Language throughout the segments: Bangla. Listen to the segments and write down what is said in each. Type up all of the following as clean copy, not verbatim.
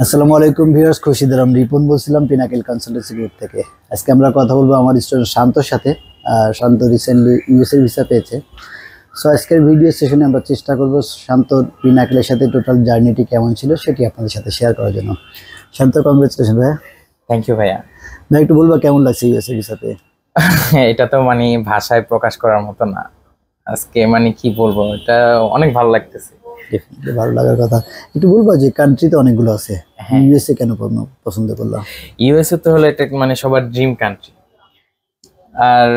আসসালামু আলাইকুম ভিউয়ার্স, খুশিদার আমি রিপন বলছিলাম পিনাকেল কনসালটেন্সি গ্রুপ থেকে। আজকে আমরা কথা বলবো আমার স্টুডেন্ট শান্তর সাথে। শান্ত রিসেন্টলি ইউএসএ ভিসা পেয়েছে। সো আজকের ভিডিও সেশনে আমরা চেষ্টা করব শান্তর পিনাকেলের সাথে টোটাল জার্নিটি কেমন ছিল সেটি আপনাদের সাথে শেয়ার করার জন্য। শান্ত, কংগ্রেচুলেশন ভাইয়া। থ্যাংক ইউ ভাইয়া। ভাই একটু বলবো কেমন লাগছে ইউএসএ ভিসা পেয়ে? এটা তো মানে ভাষায় প্রকাশ করার মতো না। আজকে মানে কি বলবো, এটা অনেক ভালো লাগতেছে। ভালো লাগার কথা। একটু বলবো যে কান্ট্রি তো অনেকগুলো আছে, ইউএসএ কেন পছন্দ করলাম? ইউএসএ তো হলো এটা মানে সবার ড্রিম কান্ট্রি। আর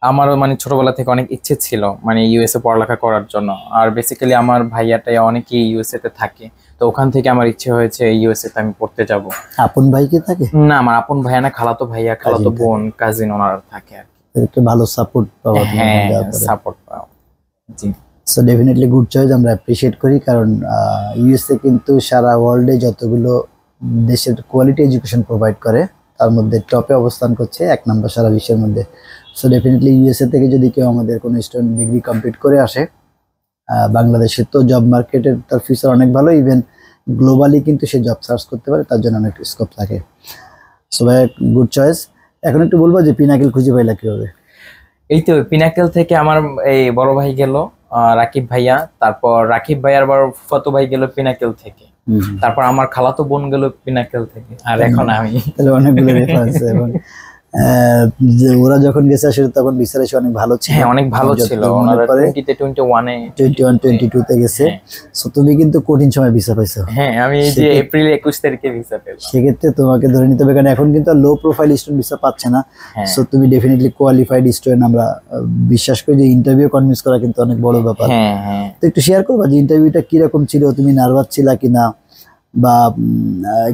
আমারও মানে ছোটবেলা থেকে অনেক ইচ্ছে ছিল মানে ইউএসএ পড়ালেখা করার জন্য। আর বেসিক্যালি আমার ভাইয়াটাই অনেকেই ইউএসএ তে থাকে, তো ওখান থেকে আমার ইচ্ছে হয়েছে ইউএসএ তে আমি পড়তে যাব। আপন ভাই কি থাকে? না, আমার আপন ভাইয়া না, খালাতো ভাইয়া, খালাতো বোন, কাজিন ওনারা থাকে আর কি। একটু ভালো সাপোর্ট পাওয়া। হ্যাঁ, সাপোর্ট পাওয়া। জি। সো ডেফিনেটলি গুড চয়েস, আমরা অ্যাপ্রিশিয়েট করি। কারণ ইউএসএ কিন্তু সারা ওয়ার্ল্ডে যতগুলো দেশের কোয়ালিটি এডুকেশন প্রোভাইড করে তার মধ্যে টপে অবস্থান করছে, 1 নম্বর সারা বিশ্বের মধ্যে। সো ডেফিনেটলি ইউএসএ থেকে যদি কেউ আমাদের কোনো স্টুডেন্ট ডিগ্রি কমপ্লিট করে আসে, বাংলাদেশের তো জব মার্কেটের তার ফিউচার অনেক ভালো, ইভেন গ্লোবালি কিন্তু সে জব সার্চ করতে পারে, তার জন্য অনেক স্কোপ থাকে। সো ভাই গুড চয়েস। এখন একটু বলবো যে পিনাকেল খুঁজে পাইলা কিভাবে? এই তো পিনাকেল থেকে আমার এই বড় ভাই গেল, রাকিব ভাইয়া, তারপর রাকিব ভাইয়ার বড় ফুফাতো ভাই গেল পিনাকেল থেকে, তারপর আমার খালাতো বোন গেল পিনাকেল থেকে, আর এখন আমি। তাহলে অনেকগুলো রেফারেন্স। এবং যে ওরা যখন গেছে আসলে তখন রিসার্চ অনেক ভালো ছিল। হ্যাঁ, অনেক ভালো ছিল। ওনারা 21 তে গেছে। সো তুমি কিন্তু কঠিন সময় ভিসা পাইছো। হ্যাঁ, আমি এই যে এপ্রিল 21 তারিখে ভিসা পেলাম। সেক্ষেত্রে তোমাকে ধরে নিতে হবে, কারণ এখন কিন্তু লো প্রোফাইল স্টুডেন্ট ভিসা পাচ্ছে না। সো তুমি ডেফিনেটলি কোয়ালিফাইড স্টুডেন্ট। আমরা বিশ্বাস করি যে ইন্টারভিউ কনভিন্স করা কিন্তু অনেক বড় ব্যাপার। তো একটু শেয়ার করবা যে ইন্টারভিউটা কিরকম ছিল, তুমি নার্ভাস ছিলা কিনা, বা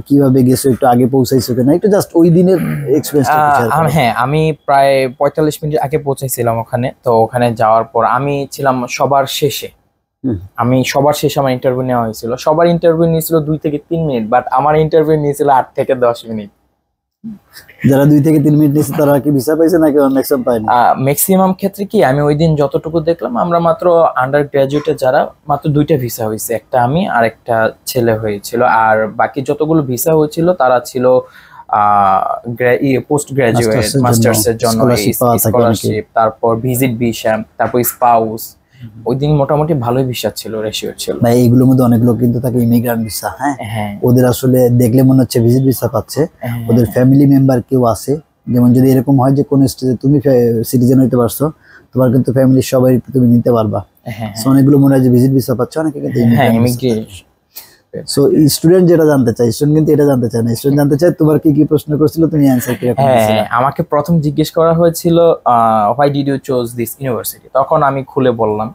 কিভাবে গেছো, একটু আগে পৌঁছাইছো কিনা, একটু জাস্ট ওই দিনের এক্সপেরিয়েন্সটা শেয়ার করো। হ্যাঁ, আমি প্রায় 45 মিনিট আগে পৌঁছাইছিলাম ওখানে। তো ওখানে যাওয়ার পর আমি ছিলাম সবার শেষে। আমার ইন্টারভিউ নেওয়া হয়েছিল। সবার ইন্টারভিউ নিয়েছিল 2 থেকে 3 মিনিট, বাট আমার ইন্টারভিউ নিয়েছিল 8 থেকে 10 মিনিট। যারা 2 থেকে 3 মিনিট নিয়েছে তারা কি ভিসা পাইছে নাকি ম্যাক্সিমাম পায়নি? ম্যাক্সিমাম ক্ষেত্রে কি, আমি ওই দিন যতটুকু দেখলাম আমরা মাত্র আন্ডার গ্রাজুয়েটে যারা মাত্র 2টা ভিসা হয়েছে, একটা আমি আর একটা ছেলে হয়েছিল। আর বাকি যতগুলো ভিসা হয়েছিল তারা ছিল পোস্ট গ্রাজুয়েট, মাস্টার্স এর জন্য স্কলারশিপ, তারপর ভিজিট ভিসা, তারপর স্পাউস। ওই দিন মোটামুটি ভালোই ভিসা ছিল, রেশিও ছিল। ভাই এইগুলোর মধ্যে অনেক লোক কিন্তু থাকে ইমিগ্রান্ট ভিসা। হ্যাঁ, ওদের আসলে দেখলে মনে হচ্ছে ভিজিট ভিসা পাচ্ছে, ওদের ফ্যামিলি মেম্বার কেউ আছে। যেমন যদি এরকম হয় যে কোন স্টেজে তুমি সিটিজেন হইতে পারছো, তোমার কিন্তু ফ্যামিলির সবাই তুমি নিতে পারবা। অনেকগুলো মনে হয় যে ভিজিট ভিসা পাচ্ছে, অনেকে কিন্তু ইমিগ্রেন্ট। সো স্টুডেন্ট যেটা জানতে চাই, স্টুডেন্ট কিন্তু এটা জানতে চায় না। স্টুডেন্ট জানতে চায় তোমার কি কি প্রশ্ন করছিল, তুমি অ্যানসার কি রকম দিছিলে? আমাকে প্রথম জিজ্ঞেস করা হয়েছিল why did you choose this university. তখন আমি খুলে বললাম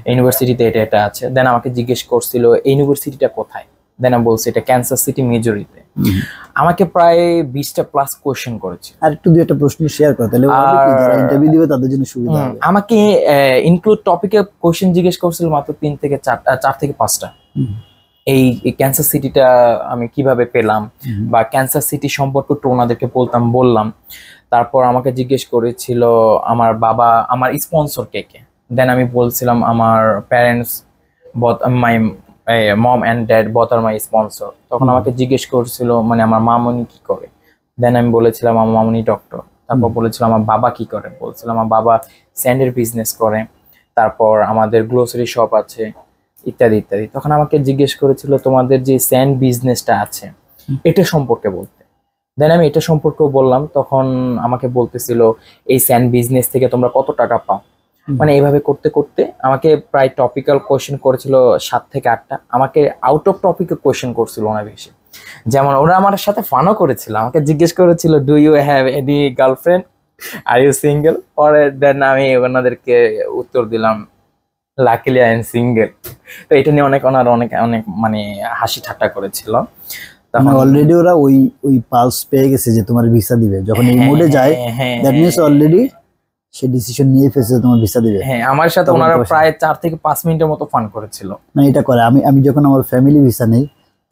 ইউনিভার্সিটিতে এটা এটা আছে। দেন আমাকে জিজ্ঞেস করছিল এই ইউনিভার্সিটিটা কোথায়। দেন আমি বলছি এটা ক্যান্সাস সিটি মিজুরিতে। আমাকে প্রায় 20টা প্লাস কোশ্চেন করেছে। আর একটু দুই একটা প্রশ্ন শেয়ার করো, তাহলে যারা ইন্টারভিউ দিবে তাদের জন্য সুবিধা হবে। আমাকে ইনক্লুড টপিকে কোশ্চেন জিজ্ঞেস করছিল মাত্র 3 থেকে 4 থেকে 5টা। এই ক্যান্সার সিটিটা আমি কিভাবে পেলাম, বা ক্যান্সার সিটি সম্পর্কে একটু ওনাদেরকে বললাম। তারপর আমাকে জিজ্ঞেস করেছিল আমার বাবা, আমার স্পন্সর কে কে। দেন আমি বলছিলাম আমার parents, my mom and dad both আর মাই স্পন্সর। তখন আমাকে জিজ্ঞেস করছিল মানে আমার মামনি কি করে। দেন আমি বলেছিলাম আমার মামনি ডক্টর। তারপর বলেছিলাম আমার বাবা কি করে, বলছিলাম আমার বাবা স্যান্ডের বিজনেস করে, তারপর আমাদের গ্লোসারি শপ আছে, ইত্যাদি ইত্যাদি। তখন আমাকে জিজ্ঞেস করেছিল তোমাদের যে স্যান্ড বিজনেসটা আছে এটা সম্পর্কে বলতে। দেন আমি এটা সম্পর্কেও বললাম। তখন আমাকে বলতেছিল এই স্যান্ড বিজনেস থেকে তোমরা কত টাকা পাও। মানে এইভাবে করতে করতে আমাকে প্রায় টপিক্যাল কোয়েশ্চেন করেছিল 7 থেকে 8টা। আমাকে আউট অফ টপিক কোয়েশ্চেন করছিল অনেক বেশি। যেমন ওরা আমার সাথে ফানও করেছিল, আমাকে জিজ্ঞেস করেছিল do you have any girlfriend, are you single. পরে দেন আমি ওনাদেরকে উত্তর দিলাম লাকিলি আই এম সিঙ্গেল। তো এটা নিয়ে অনেক মানে হাসি ঠাট্টা করেছিল। তখন অলরেডি ওরা ওই পালস পেয়ে গেছে যে তোমার ভিসা দিবে। যখন এই মোডে যায় that means already say decision নিয়ে ফেলেছে তোমার ভিসা দিবে। হ্যাঁ, আমার সাথে ওনারা প্রায় 4 থেকে 5 মিনিটের মতো ফান করেছিল। না, এটা করে আমি যখন আমার ফ্যামিলি ভিসা নেই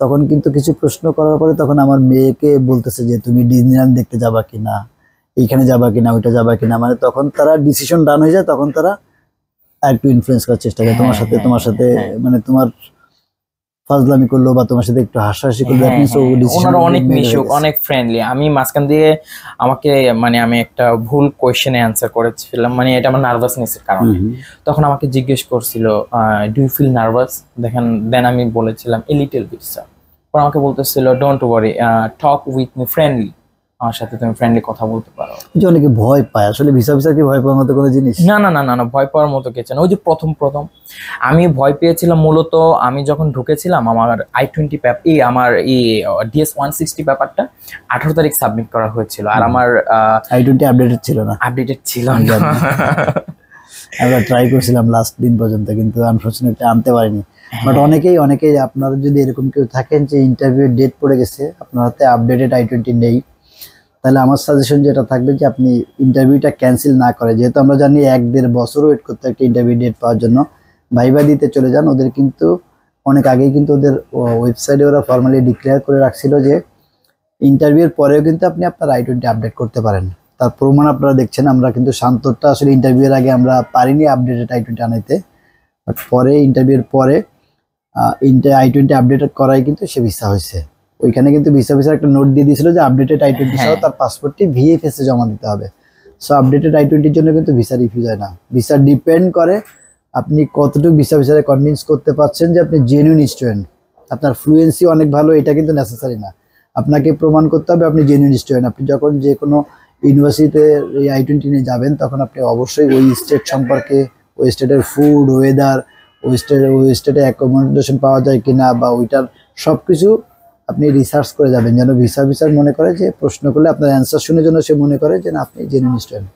তখন কিন্তু কিছু প্রশ্ন করার পরে তখন আমার মেয়েকে বলতেছে যে তুমি ডিজনিল্যান্ড দেখতে যাবা কিনা, এইখানে যাবা কিনা, ওইটা যাবা কিনা। মানে তখন তারা ডিসিশন ডান হয়ে যায়, তখন তারা একটু ইনফ্লুয়েন্স করার চেষ্টা করে তোমার সাথে মানে তোমার ফাজলামি করলো বা তোমার সাথে একটু হাসাহাসি করলো, আপনি so decision ওনারা অনেক made হয়ে মিশুক, গেছে। অনেক ফ্রেন্ডলি। আমি মাঝখান দিয়ে আমাকে মানে আমি একটা ভুল কোয়েশ্চেনে অ্যান্সার করেছিলাম, মানে এটা আমার নার্ভাসনেসের কারণে। তখন আমাকে জিজ্ঞেস করছিল ডু ইউ ফিল নার্ভাস, দেখেন দেন আমি বলেছিলাম এ লিটল বিট স্যার। পর আমাকে বলতেছিল don't worry, talk with me friendly, আমার সাথে তুমি ফ্রেন্ডলি কথা বলতে পারো। যে অনেকে ভয় পায় আসলে, ভিসা ভিসা কি ভয় পাওয়ার মতো কোনো জিনিস? না না না না না, ভয় পাওয়ার মতো কিছু না। ওই যে প্রথম প্রথম আমি ভয় পেয়েছিলাম মূলত, আমি যখন ঢুকেছিলাম আমার I-20 আমার DS-160 পেপারটা 18 তারিখ সাবমিট করা হয়েছিল, আর আমার I-20 আপডেটেড ছিল না, আপডেটেড ছিল না। আমরা ট্রাই করছিলাম লাস্ট দিন পর্যন্ত, কিন্তু আনফরচুনেটলি আনতে পারিনি। বাট অনেকেই আপনারা যদি এরকম কেউ থাকেন যে ইন্টারভিউ ডেট পড়ে গেছে, আপনার হাতে আপডেটেড I-20 নেই, তাহলে আমার সাজেশন যেটা থাকবে যে আপনি ইন্টারভিউটা ক্যান্সেল না করে, যেহেতু আমরা জানি 1-1.5 বছর ওয়েট করতে একটা ইন্টারভিউ ডেট পাওয়ার জন্য, ভাইবা দিতে চলে যান। ওদের কিন্তু অনেক আগেই কিন্তু ওদের ওয়েবসাইটে ওরা ফর্মালি ডিক্লেয়ার করে রাখছিল যে ইন্টারভিউর পরেও কিন্তু আপনি আপনার I-20 আপডেট করতে পারেন। তার প্রমাণ আপনারা দেখছেন, আমরা কিন্তু শান্তরটা আসলে ইন্টারভিউর আগে আমরা পারিনি আপডেটেড I-20 আনাইতে, বাট পরে ইন্টারভিউর পরে I-20 আপডেট করাই কিন্তু সে ভিসা হয়েছে। ওইখানে কিন্তু ভিসা একটা নোট দিয়ে দিয়েছিল যে আপডেটেড I-20 সহ তার পাসপোর্টটি VFS এ জমা দিতে হবে। সো আপডেটেড I-20 জন্য কিন্তু ভিসা রিফিউজ হয় না। ভিসা ডিপেন্ড করে আপনি কতটুকু ভিসারে কনভিন্স করতে পারছেন যে আপনি জেনুইন স্টুডেন্ট, আপনার ফ্লুয়েন্সি অনেক ভালো, এটা কিন্তু নেসেসারি না। আপনাকে প্রমাণ করতে হবে আপনি জেনুইন স্টুডেন্ট। আপনি যখন যে কোনো ইউনিভার্সিটিতে এই I-20 নিয়ে যাবেন, তখন আপনি অবশ্যই ওই স্টেট সম্পর্কে, ওই স্টেটের ফুড, ওয়েদার, ওই স্টেটে অ্যাকোমোডেশন পাওয়া যায় কিনা, বা ওইটার সব কিছু আপনি রিসার্চ করে যাবেন, যেন ভিসার মনে করে যে প্রশ্ন করলে আপনার অ্যান্সার শুনে যেন সে মনে করে যে না আপনি জেনুইন স্টুডেন্ট।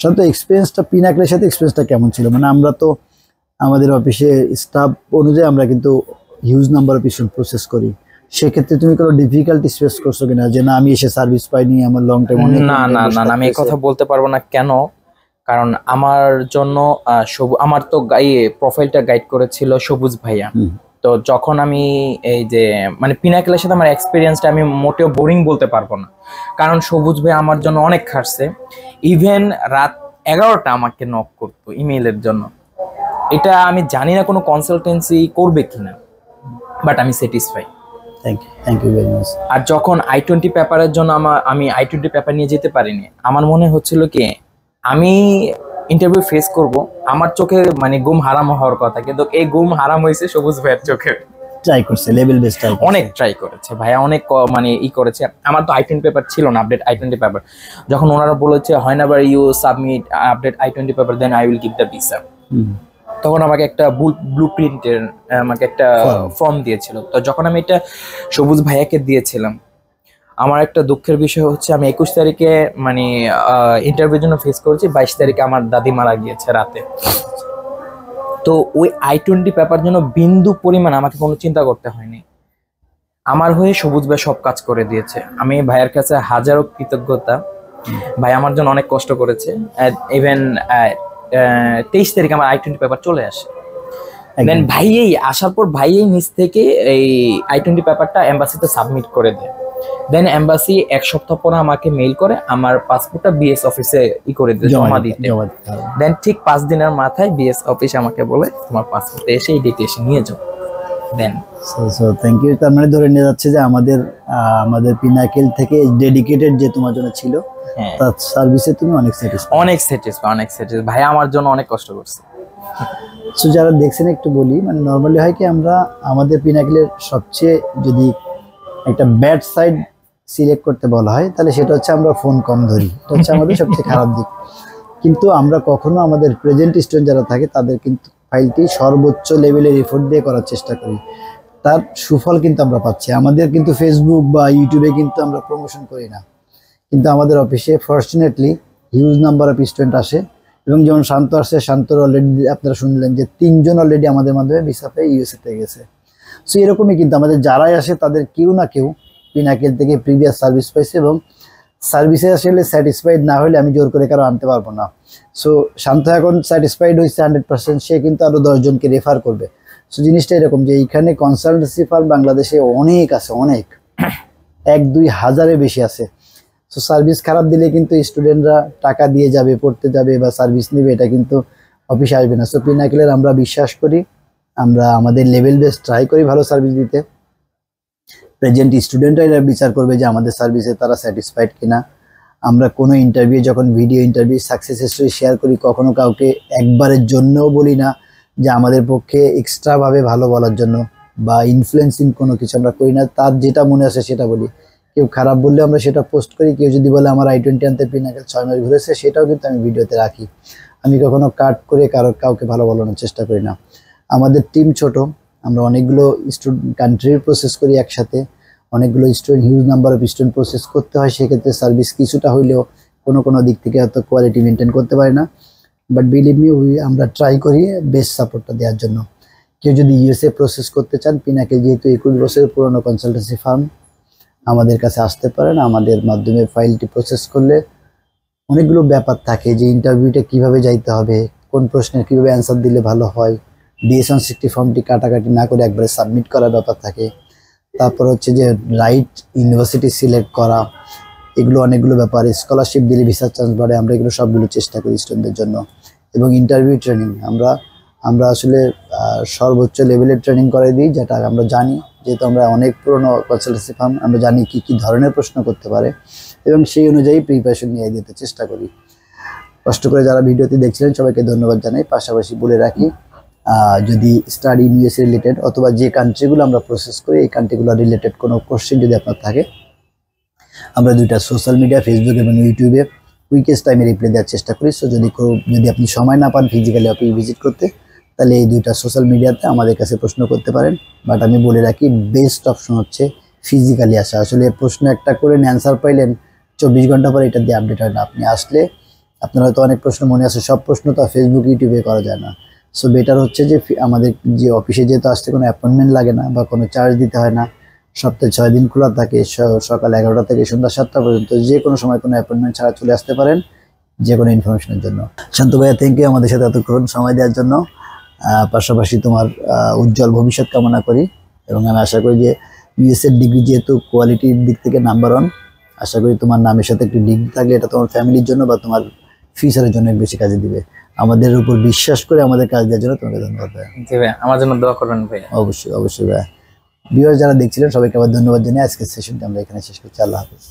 সাধারণত এক্সপিরিয়েন্সটা পিনাকেলের সাথে এক্সপিরিয়েন্সটা কেমন ছিল? মানে আমরা তো আমাদের অফিসে স্টাফ অনুযায়ী আমরা কিন্তু huge number of issue process করি। সেক্ষেত্রে তুমি কোনো ডিফিকাল্টিস ফেস করছো কিনা, যে না আমি এসে সার্ভিস পাইনি, আমার লং টাইম? না না না, আমি এই কথা বলতে পারবো না। কেন? কারণ আমার জন্য আমার তো প্রোফাইলটা গাইড করেছিল সবুজ ভাইয়া। তো যখন আমি এই যে মানে পিনাকেলের সাথে আমার এক্সপিরিয়েন্সটা আমি মোটেও বোরিং বলতে পারবো না, কারণ সবুজ ভাই আমার জন্য অনেক খাটছে। ইভেন রাত 11টা আমাকে নক করতো ইমেইলের জন্য। এটা আমি জানি না কোনো কনসালটেন্সি করবে কিনা, বাট আমি satisfy. Thank you very much. আর যখন I-20 পেপারের জন্য আমি I-20 পেপার নিয়ে যেতে পারিনি, আমার মনে হচ্ছিল কি আমি ইন্টারভিউ ফেস করব, আমার চোখে মানে ঘুম হারাম হওয়ার কথা, কিন্তু এই ঘুম হারাম হয়েছে সবুজ ভাইয়ের চোখে। ট্রাই করছে, লেভেল বেস্ট ট্রাই, অনেক ট্রাই করেছে ভাইয়া, অনেক মানে করেছে। আমার তো I-20 পেপার ছিল না, আপডেট I-20 পেপার। যখন ওনারা বলেছে whenever you submit update I-20 paper then I will give the visa, তখন আমাকে একটা ব্লু প্রিন্টের আমাকে একটা ফর্ম দিয়েছিল। তো যখন আমি এটা সবুজ ভাইয়াকে দিয়েছিলাম, আমার একটা দুঃখের বিষয় হচ্ছে আমি 21 তারিখে মানে ইন্টারভিউর জন্য ফেস করেছি, 22 তারিখে আমার দাদি মারা গিয়েছে রাতে। তো ওই I-20 পেপার জন্য বিন্দু পরিমাণ আমাকে কোনো চিন্তা করতে হয়নি, আমার হয়ে সবুজ ভাই সব কাজ করে দিয়েছে। আমি ভাইয়ের কাছে হাজারো কৃতজ্ঞতা, ভাই আমার জন্য অনেক কষ্ট করেছে। ইভেন 23 তারিখে আমার I-20 পেপার চলে আসে। দেন ভাইয়েই আসার পর ভাইয়েই নিজ থেকে এই I-20 পেপারটা এম্বাসিতে সাবমিট করে দেয়। দেন এম্বাসি 1 সপ্তাহ পর আমাকে মেইল করে আমার পাসপোর্টটা BS অফিসে করে দিতে, জমা দিতে। দেন ঠিক 5 দিনের মাথায় BS অফিস আমাকে বলে তোমার পাসপোর্ট এসে এই ডেটে এসে নিয়ে যাও। দেন সো থ্যাংক ইউ। তার মানে ধরে নিয়ে যাচ্ছে যে আমাদের পিনাকেল থেকে ডেডিকেটেড যে তোমার জন্য ছিল, তার সার্ভিসে তুমি অনেক স্যাটিসফাই। ভাই আমার জন্য অনেক কষ্ট করছে। সো যারা দেখছেন একটু বলি, মানে নর্মালি হয় কি আমরা আমাদের পিনাকেলের সবচেয়ে যদি একটা ব্যাড সাইড সিলেক্ট করতে বলা হয়, তাহলে সেটা হচ্ছে আমরা ফোন কম ধরি, এটা হচ্ছে আমাদের সবচেয়ে খারাপ দিক। কিন্তু আমরা কখনো আমাদের প্রেজেন্ট স্টুডেন্ট যারা থাকে তাদের কিন্তু ফাইলটি সর্বোচ্চ লেভেলের এফোর্ট দিয়ে করার চেষ্টা করি, তার সুফল কিন্তু আমরা পাচ্ছি। আমাদের কিন্তু ফেসবুক বা ইউটিউবে কিন্তু আমরা প্রমোশন করি না, কিন্তু আমাদের অফিসে fortunately huge number of student আসে। এবং যেমন শান্ত আসছে, শান্তর অলরেডি আপনারা শুনলেন যে 3 জন অলরেডি আমাদের মাধ্যমে ভিসা পেয়ে USA-তে গেছে। সো এরকমই কিন্তু আমাদের যারাই আসে তাদের কেউ না কেউ পিনাকেল থেকে প্রিভিয়াস সার্ভিস পাইছে, এবং সার্ভিসে আসলে স্যাটিসফাইড না হলে আমি জোর করে কারো আনতে পারবো না। সো শান্ত এখন স্যাটিসফাইড হয়েছে 100%, সে কিন্তু আরো 10 জনকে রেফার করবে। সো জিনিসটা এরকম যে এইখানে কনসালটেন্সি ফার্ম বাংলাদেশে অনেক আছে, অনেক 1-2 হাজারের বেশি আছে। সো সার্ভিস খারাপ দিলে কিন্তু স্টুডেন্টরা টাকা দিয়ে যাবে, পড়তে যাবে বা সার্ভিস নেবে, এটা কিন্তু অফিসে আসবে না। সো পিনাকেলের আমরা বিশ্বাস করি আমরা আমাদের লেভেল বেস ট্রাই করি ভালো সার্ভিস দিতে। প্রেজেন্ট স্টুডেন্টরা এরা বিচার করবে যে আমাদের সার্ভিসে তারা স্যাটিসফাইড কিনা। আমরা কোনো ইন্টারভিউ যখন video interview success story share করি, কখনো কাউকে একবারের জন্যও বলি না যে আমাদের পক্ষে এক্সট্রাভাবে ভালো বলার জন্য বা ইনফ্লুয়েন্সিং কোনো কিছু আমরা করি না। তার যেটা মনে আসে সেটা বলি। কেউ খারাপ বললে আমরা সেটা পোস্ট করি। কেউ যদি বলে আমার i20 আনতে পিনাকেল 6 মাস ঘুরেছে, সেটাও কিন্তু আমি ভিডিওতে রাখি। আমি কখনো কাট করে কাউকে ভালো বলানোর চেষ্টা করি না। আমাদের টিম ছোট, আমরা অনেকগুলো কান্ট্রির প্রসেস করি একসাথে, অনেকগুলো student, huge number of student process করতে হয়। সেক্ষেত্রে সার্ভিস কিছুটা হইলেও কোনো দিক থেকে এত কোয়ালিটি মেনটেন করতে পারি না। বাট বিলিভ মি, আমরা ট্রাই করি বেস্ট সাপোর্টটা দেওয়ার জন্য। কেউ যদি ইউএসএ প্রসেস করতে চান, পিনাকেল যেহেতু 21 বছরের পুরনো কনসালটেন্সি ফার্ম, আমাদের কাছে আসতে পারেন। আমাদের মাধ্যমে ফাইলটি প্রসেস করলে অনেকগুলো ব্যাপার থাকে যে ইন্টারভিউটা কিভাবে যাইতে হবে, কোন প্রশ্নের কীভাবে অ্যান্সার দিলে ভালো হয়, DS-160 ফর্মটি কাটাকাটি না করে একবারে সাবমিট করার ব্যাপার থাকে। তারপর হচ্ছে যে রাইট ইউনিভার্সিটি সিলেক্ট করা, এগুলো অনেকগুলো ব্যাপার। স্কলারশিপ দিলে ভিসার চান্স বাড়ে, আমরা এগুলো সবগুলো চেষ্টা করি স্টুডেন্টদের জন্য। এবং ইন্টারভিউ ট্রেনিং আমরা আসলে সর্বোচ্চ লেভেলের ট্রেনিং করে দিই, যেটা আমরা জানি, যেহেতু আমরা অনেক পুরনো কনসালটেন্সি ফার্ম, আমরা জানি কী ধরনের প্রশ্ন করতে পারে এবং সেই অনুযায়ী প্রিপারেশন নিয়ে দিতে চেষ্টা করি। কষ্ট করে যারা ভিডিওটি দেখছিলেন সবাইকে ধন্যবাদ জানাই। পাশাপাশি বলে রাখি, যদি স্টাডি ইউএস রিলেটেড অথবা যে কান্ট্রিগুলো আমরা প্রসেস করি এই কান্ট্রিগুলো রিলেটেড কোনো কোশ্চেন যদি আপনার থাকে, আমরা দুইটা সোশ্যাল মিডিয়া, ফেসবুক এবং ইউটিউবে উইকেস্ট টাইমে রিপ্লাই দেওয়ার চেষ্টা করি। সো যদি আপনি সময় না পান ফিজিক্যালি অফিস ভিজিট করতে, তাহলে এই দুইটা সোশ্যাল মিডিয়াতে আমাদের কাছে প্রশ্ন করতে পারেন। বাট আমি বলে রাখি, বেস্ট অপশন হচ্ছে ফিজিক্যালি আসা। আসলে প্রশ্ন একটা করে অ্যান্সার পাইলেন, 24 ঘন্টা পরে এটা দিয়ে আপডেট হয় না। আপনি আসলে আপনার হয়তো অনেক প্রশ্ন মনে আছে, সব প্রশ্ন তো ফেসবুক ইউটিউবে করা যায় না। সো বেটার হচ্ছে যে আমাদের যে অফিসে যেহেতু আসতে কোনো অ্যাপয়েন্টমেন্ট লাগে না বা কোনো চার্জ দিতে হয় না, সপ্তাহে 6 দিন খোলা থাকে, সকাল 11টা থেকে সন্ধ্যা 7টা পর্যন্ত, যে কোনো সময় কোনো অ্যাপয়েন্টমেন্ট ছাড়া চলে আসতে পারেন যে কোনো ইনফরমেশনের জন্য। শান্ত ভাইয়া, থ্যাংক ইউ আমাদের সাথে এতক্ষণ সময় দেওয়ার জন্য। পাশাপাশি তোমার উজ্জ্বল ভবিষ্যৎ কামনা করি এবং আমি আশা করি যে ইউএসএর ডিগ্রি যেহেতু কোয়ালিটির দিক থেকে নাম্বার 1, আশা করি তোমার নামের সাথে একটি ডিগ্রি থাকলে এটা তোমার ফ্যামিলির জন্য বা তোমার ফিউচারের জন্য বেশি কাজে দিবে। আমাদের উপর বিশ্বাস করে আমাদের কাজ দেওয়ার জন্য তোমাকে ধন্যবাদ ভাই। জি ভাই, আমার জন্য দোয়া করবেন ভাই। অবশ্যই ভাই। ভিউয়ার যারা দেখছিলেন সবাইকে আবার ধন্যবাদ জানিয়ে আজকের সেশনটা আমরা এখানে শেষ করছি। আল্লাহ হাফেজ।